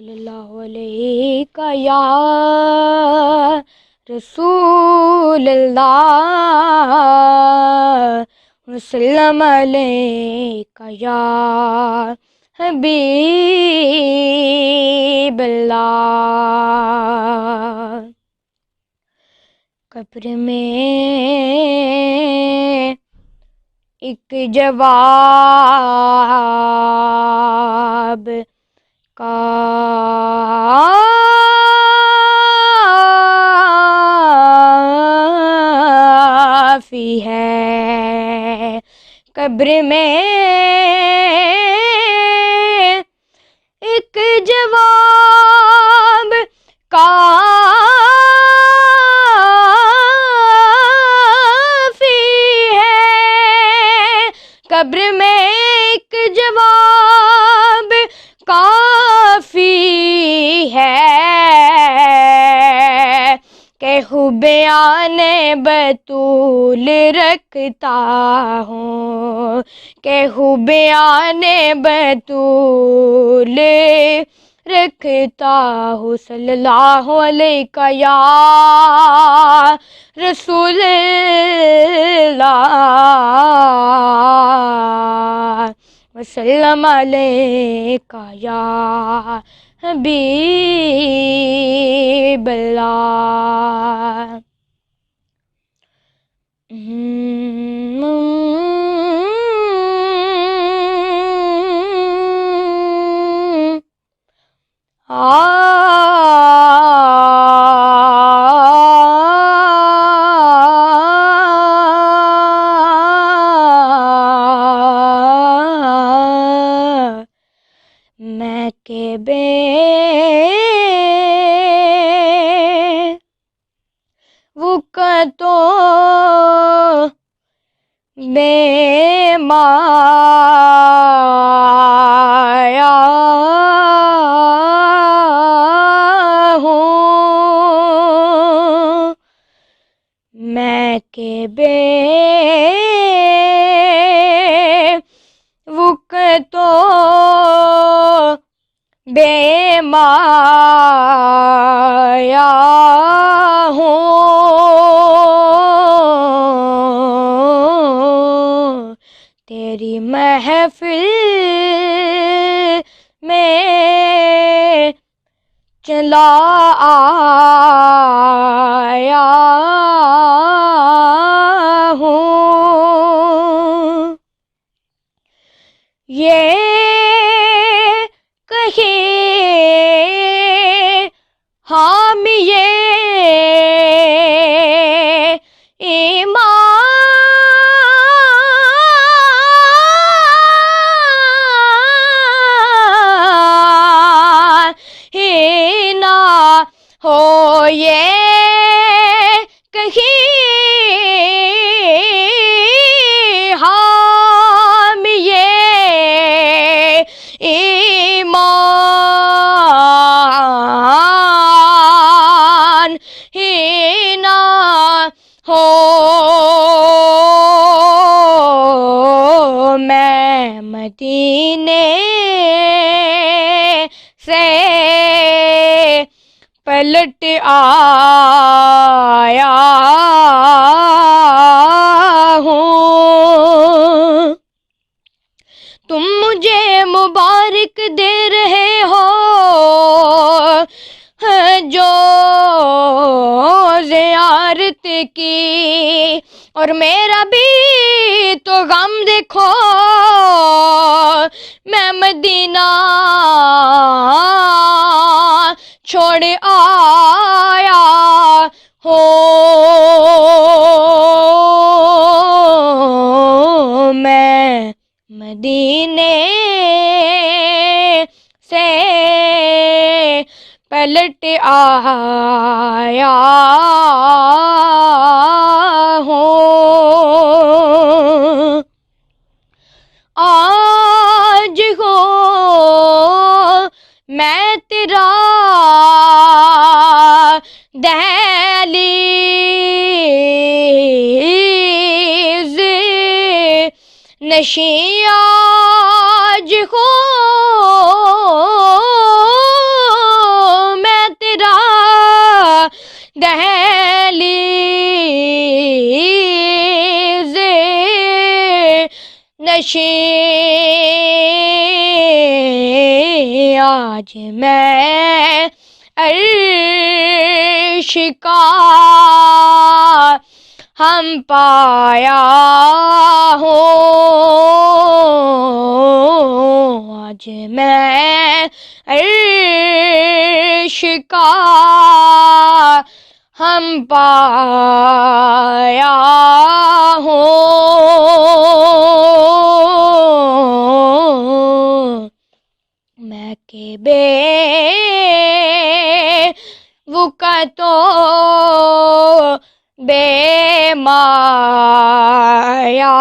صلی اللہ علیہ یا رسول اللہ وسلم علیہ یا حبیب اللہ۔ قبر میں ایک جواب کافی ہے، قبر میں ایک جواب کافی ہے، قبر میں ایک جواب کافی ہے کہ بیان بطول رکھتا ہوں، کہ بیان بطول رکھتا ہوں۔ صلی اللہ علیہ یا رسول اللہ وسلم علیہ یا حبیب اللہ۔ میں کہ تو بے مایا ہوں، میں کہ تو بے مایا ہوں، تیری محفل میں چلا آیا ہوں، یہ کہیں حامی ایمان ہی نہ ہو، یہ کہیں حامی ایمان ہی نہ ہو، میں مدینے سے پلٹ آیا ہوں، تم مجھے مبارک دے رہے ہو جو زیارت کی، اور میرا بھی تو غم دیکھو، میں مدینہ چھوڑ آیا ہوں، میں مدینے سے پلٹ آیا ہوں، آج ہو میں تیرا دہلیز نشیں، آج ہو آج میں عرش کا ہم پایا ہوں، آج میں عرش کا ہم پایا ہوں، میں کہ بے وقتو بے مایا